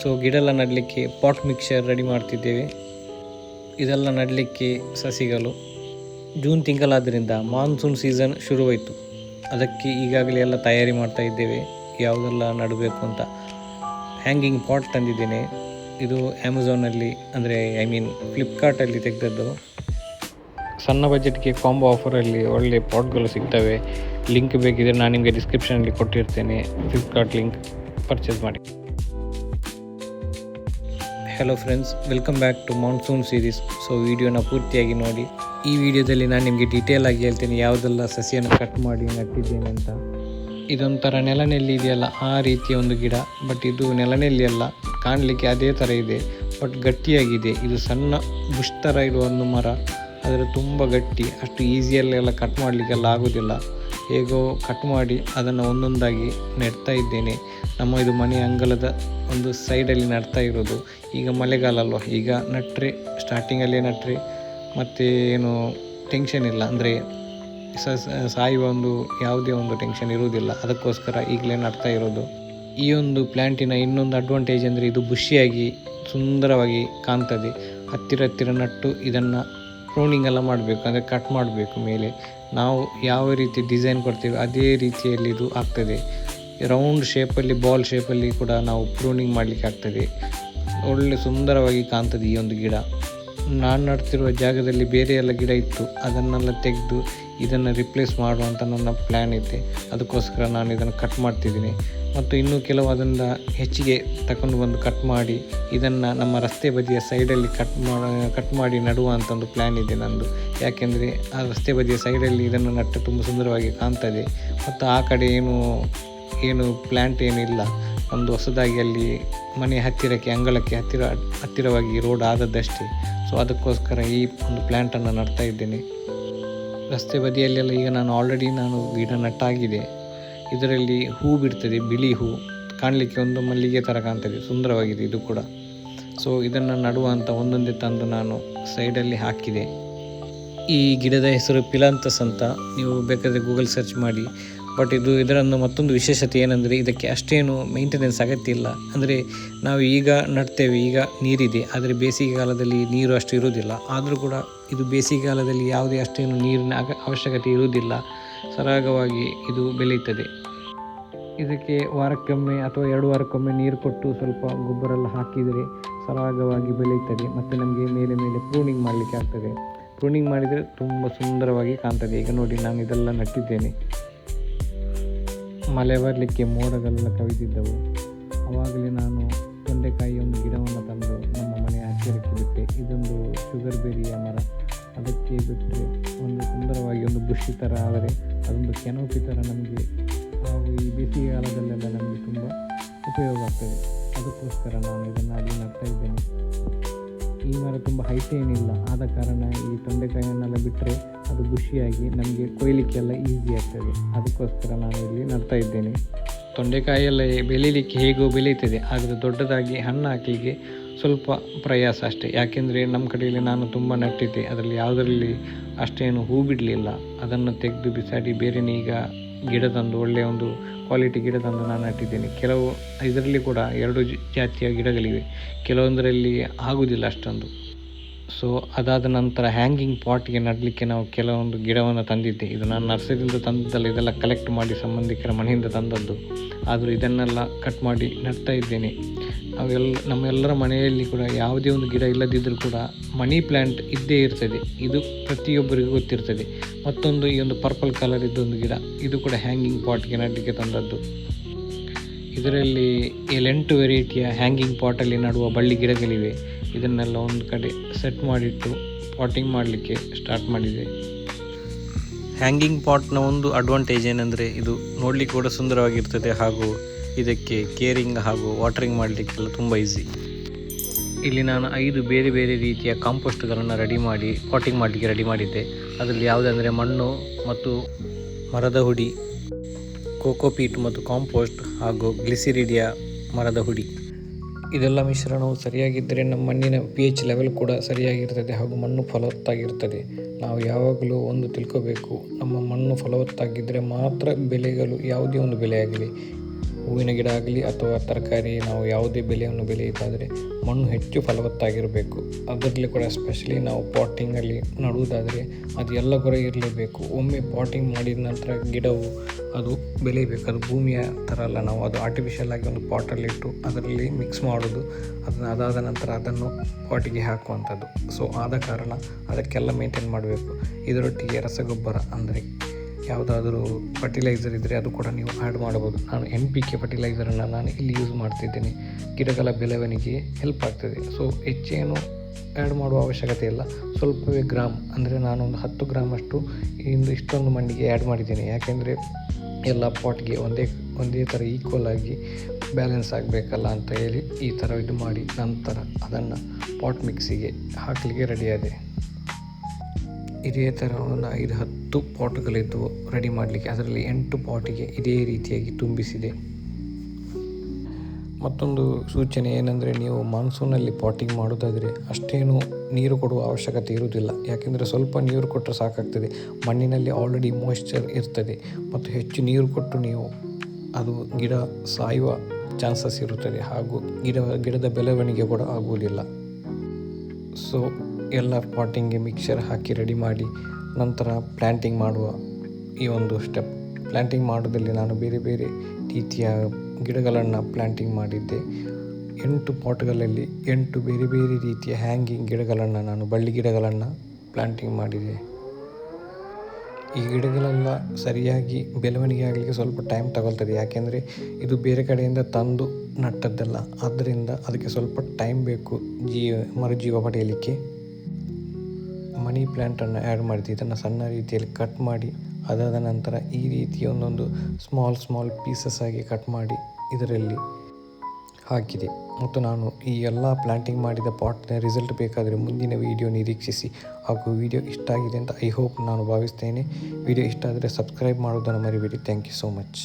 So ಗಿಡ ಎಲ್ಲ ನೆಡಲಿಕ್ಕೆ pot mixer ready ಮಾಡ್ತಿದ್ದೇವೆ. ಇದೆಲ್ಲ ನೆಡಲಿಕ್ಕೆ ಸಸಿಗಳು ಜೂನ್ ತಿಂಗಳಾದ್ದರಿಂದ ಮಾನ್ಸೂನ್ ಸೀಸನ್ ಶುರುವಾಯಿತು. ಅದಕ್ಕೆ ಈಗಾಗಲೇ ಎಲ್ಲ ತಯಾರಿ ಮಾಡ್ತಾ ಇದ್ದೇವೆ, ಯಾವುದೆಲ್ಲ ನೆಡಬೇಕು ಅಂತ. ಹ್ಯಾಂಗಿಂಗ್ ಪಾಟ್ ತಂದಿದ್ದೇನೆ. ಇದು ಅಮೆಝಾನಲ್ಲಿ ಅಂದರೆ ಫ್ಲಿಪ್ಕಾರ್ಟಲ್ಲಿ ತೆಗೆದದ್ದು. ಸಣ್ಣ ಬಜೆಟ್ಗೆ ಕಾಂಬೋ ಆಫರಲ್ಲಿ ಒಳ್ಳೆ ಪಾಟ್ಗಳು ಸಿಗ್ತವೆ. ಲಿಂಕ್ ಬೇಕಿದ್ರೆ ನಾನು ನಿಮಗೆ ಡಿಸ್ಕ್ರಿಪ್ಷನಲ್ಲಿ ಕೊಟ್ಟಿರ್ತೇನೆ, ಫ್ಲಿಪ್ಕಾರ್ಟ್ ಲಿಂಕ್ ಪರ್ಚೇಸ್ ಮಾಡಿ. Hello friends, welcome back to monsoon series. So ವಿಡಿಯೋನ ಪೂರ್ತಿಯಾಗಿ ನೋಡಿ. ಈ ವಿಡಿಯೋದಲ್ಲಿ ನಾನು ನಿಮಗೆ ಡೀಟೇಲ್ ಆಗಿ ಹೇಳ್ತೇನೆ ಯಾವುದೆಲ್ಲ ಸಸಿಯನ್ನು ಕಟ್ ಮಾಡಿ ನೆಟ್ಟಿದ್ದೇನೆ ಅಂತ. ಇದೊಂಥರ ನೆಲನೆಲ್ಲಿ ಇದೆಯಲ್ಲ ಆ ರೀತಿಯ ಒಂದು ಗಿಡ, ಬಟ್ ಇದು ನೆಲನೆಲ್ಲಿ ಅಲ್ಲ, ಕಾಣಲಿಕ್ಕೆ ಅದೇ ಥರ ಇದೆ ಬಟ್ ಗಟ್ಟಿಯಾಗಿದೆ. ಇದು ಸಣ್ಣ ಬುಷ್ ಥರ ಇರುವ ಒಂದು ಮರ, ಆದರೆ ತುಂಬ ಗಟ್ಟಿ. ಅಷ್ಟು ಈಸಿಯಲ್ಲೆಲ್ಲ ಕಟ್ ಮಾಡಲಿಕ್ಕೆಲ್ಲ ಆಗೋದಿಲ್ಲ. ಹೇಗೋ ಕಟ್ ಮಾಡಿ ಅದನ್ನು ಒಂದೊಂದಾಗಿ ನೆಡ್ತಾ ಇದ್ದೇನೆ. ಇದು ಮನೆಯ ಅಂಗಳದ ಒಂದು ಸೈಡಲ್ಲಿ ನೆಡ್ತಾ ಇರೋದು. ಈಗ ಮಳೆಗಾಲ ಅಲ್ವ, ಈಗ ನೆಟ್ಟರೆ ಸ್ಟಾರ್ಟಿಂಗಲ್ಲೇ ನೆಟ್ಟರೆ ಮತ್ತು ಏನು ಟೆನ್ಷನ್ ಇಲ್ಲ, ಅಂದರೆ ಸಾಯುವ ಒಂದು ಯಾವುದೇ ಒಂದು ಟೆನ್ಷನ್ ಇರುವುದಿಲ್ಲ. ಅದಕ್ಕೋಸ್ಕರ ಈಗಲೇ ನೆಡ್ತಾ ಇರೋದು. ಈ ಒಂದು ಪ್ಲ್ಯಾಂಟಿನ ಇನ್ನೊಂದು ಅಡ್ವಾಂಟೇಜ್ ಅಂದರೆ ಇದು ಬುಷಿಯಾಗಿ ಸುಂದರವಾಗಿ ಕಾಣ್ತದೆ. ಹತ್ತಿರ ನಟ್ಟು ಇದನ್ನು ಪ್ರೂನಿಂಗ್ ಎಲ್ಲ ಮಾಡಬೇಕು, ಅಂದರೆ ಕಟ್ ಮಾಡಬೇಕು. ಮೇಲೆ ನಾವು ಯಾವ ರೀತಿ ಡಿಸೈನ್ ಕೊಡ್ತೇವೆ ಅದೇ ರೀತಿಯಲ್ಲಿ ಇದು ಆಗ್ತದೆ. ರೌಂಡ್ ಶೇಪಲ್ಲಿ, ಬಾಲ್ ಶೇಪಲ್ಲಿ ಕೂಡ ನಾವು ಪ್ರೂನಿಂಗ್ ಮಾಡಲಿಕ್ಕೆ ಆಗ್ತದೆ. ಒಳ್ಳೆ ಸುಂದರವಾಗಿ ಕಾಣ್ತದೆ ಈ ಒಂದು ಗಿಡ. ನಾನು ನಡ್ತಿರುವ ಜಾಗದಲ್ಲಿ ಬೇರೆ ಎಲ್ಲ ಗಿಡ ಇತ್ತು, ಅದನ್ನೆಲ್ಲ ತೆಗೆದು ಇದನ್ನು ರಿಪ್ಲೇಸ್ ಮಾಡುವಂಥ ನನ್ನ ಪ್ಲ್ಯಾನ್ ಇದೆ. ಅದಕ್ಕೋಸ್ಕರ ನಾನು ಇದನ್ನು ಕಟ್ ಮಾಡ್ತಿದ್ದೀನಿ. ಮತ್ತು ಇನ್ನೂ ಕೆಲವು ಅದನ್ನು ಹೆಚ್ಚಿಗೆ ತಗೊಂಡು ಬಂದು ಕಟ್ ಮಾಡಿ ಇದನ್ನು ನಮ್ಮ ರಸ್ತೆ ಬದಿಯ ಸೈಡಲ್ಲಿ ಕಟ್ ಮಾಡಿ ನಡುವಂಥ ಒಂದು ಪ್ಲ್ಯಾನ್ ಇದೆ ನಂದು. ಯಾಕೆಂದರೆ ಆ ರಸ್ತೆ ಬದಿಯ ಸೈಡಲ್ಲಿ ಇದನ್ನು ನಟ್ಟು ತುಂಬ ಸುಂದರವಾಗಿ ಕಾಣ್ತದೆ. ಮತ್ತು ಆ ಕಡೆ ಏನು ಪ್ಲ್ಯಾಂಟ್ ಏನಿಲ್ಲ, ಒಂದು ಹೊಸದಾಗಿ ಅಲ್ಲಿ ಮನೆ ಹತ್ತಿರಕ್ಕೆ ಅಂಗಳಕ್ಕೆ ಹತ್ತಿರವಾಗಿ ರೋಡ್ ಆದದ್ದಷ್ಟೇ. ಸೊ ಅದಕ್ಕೋಸ್ಕರ ಈ ಒಂದು ಪ್ಲ್ಯಾಂಟನ್ನು ನಡ್ತಾ ಇದ್ದೇನೆ. ರಸ್ತೆ ಬದಿಯಲ್ಲೆಲ್ಲ ಈಗ ಆಲ್ರೆಡಿ ಗಿಡ ನಟ್ಟಾಗಿದೆ. ಇದರಲ್ಲಿ ಹೂ ಬಿಡ್ತದೆ, ಬಿಳಿ ಹೂ, ಕಾಣಲಿಕ್ಕೆ ಒಂದು ಮಲ್ಲಿಗೆ ಥರ ಕಾಣ್ತದೆ, ಸುಂದರವಾಗಿದೆ ಇದು ಕೂಡ. ಸೊ ಇದನ್ನು ನಡುವಂಥ ಒಂದೊಂದೇ ತಂದು ನಾನು ಸೈಡಲ್ಲಿ ಹಾಕಿದೆ. ಈ ಗಿಡದ ಹೆಸರು ಪಿಲಾಂತಸ್ ಅಂತ, ನೀವು ಬೇಕಾದರೆ ಗೂಗಲ್ ಸರ್ಚ್ ಮಾಡಿ. ಬಟ್ ಇದರನ್ನು ಮತ್ತೊಂದು ವಿಶೇಷತೆ ಏನಂದರೆ ಇದಕ್ಕೆ ಅಷ್ಟೇನು ಮೇಂಟೆನೆನ್ಸ್ ಅಗತ್ಯ ಇಲ್ಲ. ಅಂದರೆ ನಾವು ಈಗ ನಡ್ತೇವೆ, ಈಗ ನೀರಿದೆ, ಆದರೆ ಬೇಸಿಗೆಗಾಲದಲ್ಲಿ ನೀರು ಅಷ್ಟು ಇರುವುದಿಲ್ಲ. ಆದರೂ ಕೂಡ ಇದು ಬೇಸಿಗೆಗಾಲದಲ್ಲಿ ಯಾವುದೇ ಅಷ್ಟೇನು ನೀರಿನ ಅವಶ್ಯಕತೆ ಇರುವುದಿಲ್ಲ. ಸರಾಗವಾಗಿ ಇದು ಬೆಳೆಯುತ್ತದೆ. ಇದಕ್ಕೆ ವಾರಕ್ಕೊಮ್ಮೆ ಅಥವಾ 2 ವಾರಕ್ಕೊಮ್ಮೆ ನೀರು ಕೊಟ್ಟು ಸ್ವಲ್ಪ ಗೊಬ್ಬರ ಎಲ್ಲ ಹಾಕಿದರೆ ಸರಾಗವಾಗಿ ಬೆಳೆಯುತ್ತದೆ. ಮತ್ತು ನಮಗೆ ಮೇಲೆ ಪ್ರೂನಿಂಗ್ ಮಾಡಲಿಕ್ಕೆ ಆಗ್ತದೆ. ಪ್ರೂನಿಂಗ್ ಮಾಡಿದರೆ ತುಂಬ ಸುಂದರವಾಗಿ ಕಾಣ್ತದೆ. ಈಗ ನೋಡಿ, ನಾನು ಇದೆಲ್ಲ ನಟ್ಟಿದ್ದೇನೆ. ಮಳೆ ಬರಲಿಕ್ಕೆ ಮೋಡಗಳೆಲ್ಲ ಕವಿದಿದ್ದವು. ಆವಾಗಲೇ ನಾನು ತೊಂಡೆಕಾಯಿ ಒಂದು ಗಿಡವನ್ನು ತಂದು ನಮ್ಮ ಮನೆಯ ಹತ್ತಿರಕ್ಕೆ ಬಿಟ್ಟೆ. ಇದೊಂದು ಶುಗರ್ ಬೆರಿಯ ಮರ. ಅದಕ್ಕೆ ಬಿಟ್ಟರೆ ಒಂದು ಸುಂದರವಾಗಿ ಒಂದು ಬುಷಿ ಥರ, ಆದರೆ ಅದೊಂದು ಕೆನೋಪಿ ಥರ ನಮಗೆ ಹಾಗೂ ಈ ಬೇಸಿಗೆಗಾಲದಲ್ಲೆಲ್ಲ ನಮಗೆ ತುಂಬ ಉಪಯೋಗ ಆಗ್ತದೆ. ಅದಕ್ಕೋಸ್ಕರ ನಾನು ಇದನ್ನು ಅಲ್ಲಿ ನಡ್ತಾ ಇದ್ದೇನೆ. ಈ ಮರ ತುಂಬ ಹೈಟ್ ಏನಿಲ್ಲ, ಆದ ಕಾರಣ ಈ ತೊಂಡೆಕಾಯಿಯನ್ನೆಲ್ಲ ಬಿಟ್ಟರೆ ಅದು ಬುಷಿಯಾಗಿ ನಮಗೆ ಕೊಯ್ಲಿಕ್ಕೆಲ್ಲ ಈಸಿ ಆಗ್ತದೆ. ಅದಕ್ಕೋಸ್ಕರ ನಾನು ಇಲ್ಲಿ ನಡ್ತಾ ಇದ್ದೇನೆ. ತೊಂಡೆಕಾಯಿಯೆಲ್ಲ ಬೆಳೀಲಿಕ್ಕೆ ಹೇಗೋ ಬೆಳೀತದೆ, ಆದರೆ ದೊಡ್ಡದಾಗಿ ಹಣ್ಣು ಹಾಕಲಿಕ್ಕೆ ಸ್ವಲ್ಪ ಪ್ರಯಾಸ ಅಷ್ಟೇ. ಯಾಕೆಂದರೆ ನಮ್ಮ ಕಡೆಯಲ್ಲಿ ನಾನು ತುಂಬ ನಟ್ಟಿದ್ದೆ, ಅದರಲ್ಲಿ ಯಾವುದರಲ್ಲಿ ಅಷ್ಟೇನು ಹೂ ಬಿಡಲಿಲ್ಲ. ಅದನ್ನು ತೆಗೆದು ಬಿಸಾಡಿ ಬೇರೆಯೇ ಈಗ ಗಿಡ ತಂದು, ಒಳ್ಳೆಯ ಒಂದು ಕ್ವಾಲಿಟಿ ಗಿಡ ತಂದು ನಾನು ನಟ್ಟಿದ್ದೇನೆ. ಕೆಲವು ಇದರಲ್ಲಿ ಕೂಡ 2 ಜಾತಿಯ ಗಿಡಗಳಿವೆ, ಕೆಲವೊಂದರಲ್ಲಿ ಆಗುವುದಿಲ್ಲ ಅಷ್ಟೊಂದು. ಸೊ ಅದಾದ ನಂತರ ಹ್ಯಾಂಗಿಂಗ್ ಪಾಟ್ಗೆ ನೆಡಲಿಕ್ಕೆ ನಾವು ಕೆಲವೊಂದು ಗಿಡವನ್ನು ತಂದಿದ್ದೆ. ಇದು ನಾನು ನರ್ಸರಿಯಿಂದ ತಂದದ್ದಲ್ಲ, ಇದೆಲ್ಲ ಕಲೆಕ್ಟ್ ಮಾಡಿ ಸಂಬಂಧಿಕರ ಮನೆಯಿಂದ ತಂದದ್ದು. ಆದರೂ ಇದನ್ನೆಲ್ಲ ಕಟ್ ಮಾಡಿ ನೆಡ್ತಾ ಇದ್ದೇನೆ. ನಮ್ಮೆಲ್ಲರ ಮನೆಯಲ್ಲಿ ಕೂಡ ಯಾವುದೇ ಒಂದು ಗಿಡ ಇಲ್ಲದಿದ್ದರೂ ಕೂಡ ಮನಿ ಪ್ಲ್ಯಾಂಟ್ ಇದ್ದೇ ಇರ್ತದೆ. ಇದು ಪ್ರತಿಯೊಬ್ಬರಿಗೂ ಗೊತ್ತಿರ್ತದೆ. ಮತ್ತೊಂದು ಈ ಒಂದು ಪರ್ಪಲ್ ಕಲರ್ ಇದ್ದೊಂದು ಗಿಡ, ಇದು ಕೂಡ ಹ್ಯಾಂಗಿಂಗ್ ಪಾಟ್ಗೆ ನೆಡಲಿಕ್ಕೆ ತಂದದ್ದು. ಇದರಲ್ಲಿ 8 ವೆರೈಟಿಯ ಹ್ಯಾಂಗಿಂಗ್ ಪಾಟಲ್ಲಿ ನಡುವ ಬಳ್ಳಿ ಗಿಡಗಳಿವೆ. ಇದನ್ನೆಲ್ಲ ಒಂದು ಕಡೆ ಸೆಟ್ ಮಾಡಿಟ್ಟು ಪಾಟಿಂಗ್ ಮಾಡಲಿಕ್ಕೆ ಸ್ಟಾರ್ಟ್ ಮಾಡಿದೆ. ಹ್ಯಾಂಗಿಂಗ್ ಪಾಟ್ನ ಒಂದು ಅಡ್ವಾಂಟೇಜ್ ಏನಂದರೆ ಇದು ನೋಡಲಿಕ್ಕೆ ಕೂಡ ಸುಂದರವಾಗಿರ್ತದೆ, ಹಾಗೂ ಇದಕ್ಕೆ ಕೇರಿಂಗ್ ಹಾಗೂ ವಾಟರಿಂಗ್ ಮಾಡಲಿಕ್ಕೆಲ್ಲ ತುಂಬ ಈಸಿ. ಇಲ್ಲಿ ನಾನು 5 ಬೇರೆ ಬೇರೆ ರೀತಿಯ ಕಾಂಪೋಸ್ಟ್ಗಳನ್ನು ರೆಡಿ ಮಾಡಿ ಪಾಟಿಂಗ್ ಮಾಡಲಿಕ್ಕೆ ರೆಡಿ ಮಾಡಿದ್ದೆ. ಅದರಲ್ಲಿ ಯಾವುದಂದರೆ ಮಣ್ಣು ಮತ್ತು ಮರದ ಹುಡಿ, ಕೋಕೋಪೀಟ್ ಮತ್ತು ಕಾಂಪೋಸ್ಟ್ ಹಾಗೂ ಗ್ಲಿಸಿರಿಡಿಯಾ ಮರದ ಹುಡಿ. ಇದೆಲ್ಲ ಮಿಶ್ರಣವು ಸರಿಯಾಗಿದ್ದರೆ ನಮ್ಮ ಮಣ್ಣಿನ pH ಲೆವೆಲ್ ಕೂಡ ಸರಿಯಾಗಿರ್ತದೆ ಹಾಗೂ ಮಣ್ಣು ಫಲವತ್ತಾಗಿರ್ತದೆ. ನಾವು ಯಾವಾಗಲೂ ಒಂದು ತಿಳ್ಕೋಬೇಕು, ನಮ್ಮ ಮಣ್ಣು ಫಲವತ್ತಾಗಿದ್ದರೆ ಮಾತ್ರ ಬೆಳೆಗಳು ಯಾವುದೇ ಒಂದು ಬೆಳೆಯಾಗಲಿ ಹೂವಿನ ಗಿಡ ಆಗಲಿ ಅಥವಾ ತರಕಾರಿ ನಾವು ಯಾವುದೇ ಬೆಳೆಯನ್ನು ಬೆಳೆಯುವುದಾದರೆ ಮಣ್ಣು ಹೆಚ್ಚು ಫಲವತ್ತಾಗಿರಬೇಕು. ಅದರಲ್ಲಿ ಕೂಡ ಎಸ್ಪೆಷಲಿ ನಾವು ಪಾಟಿಂಗಲ್ಲಿ ನಡುವುದಾದರೆ ಅದು ಎಲ್ಲ ಕೂಡ ಇರಲೇಬೇಕು. ಒಮ್ಮೆ ಪಾಟಿಂಗ್ ಮಾಡಿದ ನಂತರ ಗಿಡವು ಅದು ಬೆಳೆಯಬೇಕು. ಅದು ಭೂಮಿಯ ಥರ ಅಲ್ಲ, ನಾವು ಅದು ಆರ್ಟಿಫಿಷಿಯಲ್ ಆಗಿ ಒಂದು ಪಾಟಲ್ಲಿಟ್ಟು ಅದರಲ್ಲಿ ಮಿಕ್ಸ್ ಮಾಡೋದು, ಅದಾದ ನಂತರ ಅದನ್ನು ಪಾಟಿಗೆ ಹಾಕುವಂಥದ್ದು. ಸೊ ಆದ ಕಾರಣ ಅದಕ್ಕೆಲ್ಲ ಮೇಂಟೈನ್ ಮಾಡಬೇಕು. ಇದರೊಟ್ಟಿಗೆ ರಸಗೊಬ್ಬರ ಅಂದರೆ ಯಾವುದಾದರೂ ಫರ್ಟಿಲೈಸರ್ ಇದ್ದರೆ ಅದು ಕೂಡ ನೀವು ಆ್ಯಡ್ ಮಾಡ್ಬೋದು. ನಾನು NPK ಫರ್ಟಿಲೈಸರನ್ನು ನಾನು ಇಲ್ಲಿ ಯೂಸ್ ಮಾಡ್ತಿದ್ದೇನೆ. ಗಿಡಗಳ ಬೆಳವಣಿಗೆ ಹೆಲ್ಪ್ ಆಗ್ತದೆ. ಸೊ ಹೆಚ್ಚೇನು ಆ್ಯಡ್ ಮಾಡುವ ಅವಶ್ಯಕತೆ ಇಲ್ಲ. ಸ್ವಲ್ಪವೇ ಗ್ರಾಮ್ ಅಂದರೆ ನಾನೊಂದು 10 ಗ್ರಾಮಷ್ಟು ಇಷ್ಟೊಂದು ಮಣ್ಣಿಗೆ ಆ್ಯಡ್ ಮಾಡಿದ್ದೇನೆ. ಯಾಕೆಂದರೆ ಎಲ್ಲ ಪಾಟ್ಗೆ ಒಂದೇ ಥರ ಈಕ್ವಲ್ ಆಗಿ ಬ್ಯಾಲೆನ್ಸ್ ಆಗಬೇಕಲ್ಲ ಅಂತ ಹೇಳಿ ಈ ಥರ ಇದು ಮಾಡಿ ನಂತರ ಅದನ್ನು ಪಾಟ್ ಮಿಕ್ಸಿಗೆ ಹಾಕಲಿಕ್ಕೆ ರೆಡಿಯಾದೆ. ಇದೇ ಥರ ಒಂದು 5-10 ಪಾಟ್ಗಳಿದ್ದವು ರೆಡಿ ಮಾಡಲಿಕ್ಕೆ. ಅದರಲ್ಲಿ 8 ಪಾಟಿಗೆ ಇದೇ ರೀತಿಯಾಗಿ ತುಂಬಿಸಿದೆ. ಮತ್ತೊಂದು ಸೂಚನೆ ಏನಂದರೆ, ನೀವು ಮಾನ್ಸೂನಲ್ಲಿ ಪಾಟಿಂಗ್ ಮಾಡೋದಾದರೆ ಅಷ್ಟೇನು ನೀರು ಕೊಡುವ ಅವಶ್ಯಕತೆ ಇರುವುದಿಲ್ಲ. ಯಾಕೆಂದರೆ ಸ್ವಲ್ಪ ನೀರು ಕೊಟ್ಟರೆ ಸಾಕಾಗ್ತದೆ. ಮಣ್ಣಿನಲ್ಲಿ ಆಲ್ರೆಡಿ ಮಾಯ್ಶ್ಚರ್ ಇರ್ತದೆ ಮತ್ತು ಹೆಚ್ಚು ನೀರು ಕೊಟ್ಟು ನೀವು ಅದು ಗಿಡ ಸಾಯುವ ಚಾನ್ಸಸ್ ಇರುತ್ತದೆ ಹಾಗೂ ಗಿಡದ ಬೆಳವಣಿಗೆ ಕೂಡ ಆಗುವುದಿಲ್ಲ. ಸೊ ಎಲ್ಲ ಪಾಟಿಂಗ್ಗೆ ಮಿಕ್ಸರ್ ಹಾಕಿ ರೆಡಿ ಮಾಡಿ ನಂತರ ಪ್ಲ್ಯಾಂಟಿಂಗ್ ಮಾಡುವ ಈ ಒಂದು ಸ್ಟೆಪ್. ಪ್ಲ್ಯಾಂಟಿಂಗ್ ಮಾಡೋದಲ್ಲಿ ನಾನು ಬೇರೆ ಬೇರೆ ರೀತಿಯ ಗಿಡಗಳನ್ನು ಪ್ಲ್ಯಾಂಟಿಂಗ್ ಮಾಡಿದ್ದೆ. 8 ಪಾಟ್ಗಳಲ್ಲಿ 8 ಬೇರೆ ಬೇರೆ ರೀತಿಯ ಹ್ಯಾಂಗಿಂಗ್ ಗಿಡಗಳನ್ನು, ನಾನು ಬಳ್ಳಿ ಗಿಡಗಳನ್ನು ಪ್ಲ್ಯಾಂಟಿಂಗ್ ಮಾಡಿದೆ. ಈ ಗಿಡಗಳೆಲ್ಲ ಸರಿಯಾಗಿ ಬೆಳವಣಿಗೆ ಆಗಲಿಕ್ಕೆ ಸ್ವಲ್ಪ ಟೈಮ್ ತಗೊಳ್ತದೆ. ಯಾಕೆಂದರೆ ಇದು ಬೇರೆ ಕಡೆಯಿಂದ ತಂದು ನಟ್ಟದ್ದಲ್ಲ, ಆದ್ದರಿಂದ ಅದಕ್ಕೆ ಸ್ವಲ್ಪ ಟೈಮ್ ಬೇಕು ಮರುಜೀವ ಪಡೆಯಲಿಕ್ಕೆ. ಮನಿ ಪ್ಲ್ಯಾಂಟನ್ನು ಆ್ಯಡ್ ಮಾಡಿದೆ. ಇದನ್ನು ಸಣ್ಣ ರೀತಿಯಲ್ಲಿ ಕಟ್ ಮಾಡಿ ಅದಾದ ನಂತರ ಈ ರೀತಿಯ ಒಂದೊಂದು ಸ್ಮಾಲ್ ಪೀಸಸ್ ಆಗಿ ಕಟ್ ಮಾಡಿ ಇದರಲ್ಲಿ ಹಾಕಿದೆ. ಮತ್ತು ನಾನು ಈ ಎಲ್ಲ ಪ್ಲ್ಯಾಂಟಿಂಗ್ ಮಾಡಿದ ಪಾಟ್ನ ರಿಸಲ್ಟ್ ಬೇಕಾದರೆ ಮುಂದಿನ ವಿಡಿಯೋ ನಿರೀಕ್ಷಿಸಿ. ಹಾಗೂ ವಿಡಿಯೋ ಇಷ್ಟ ಆಗಿದೆ ಅಂತ ಐ ಹೋಪ್ ನಾನು ಭಾವಿಸ್ತೇನೆ. ವಿಡಿಯೋ ಇಷ್ಟ ಆದರೆ ಸಬ್ಸ್ಕ್ರೈಬ್ ಮಾಡೋದನ್ನು ಮರಿಬೇಡಿ. Thank you so much.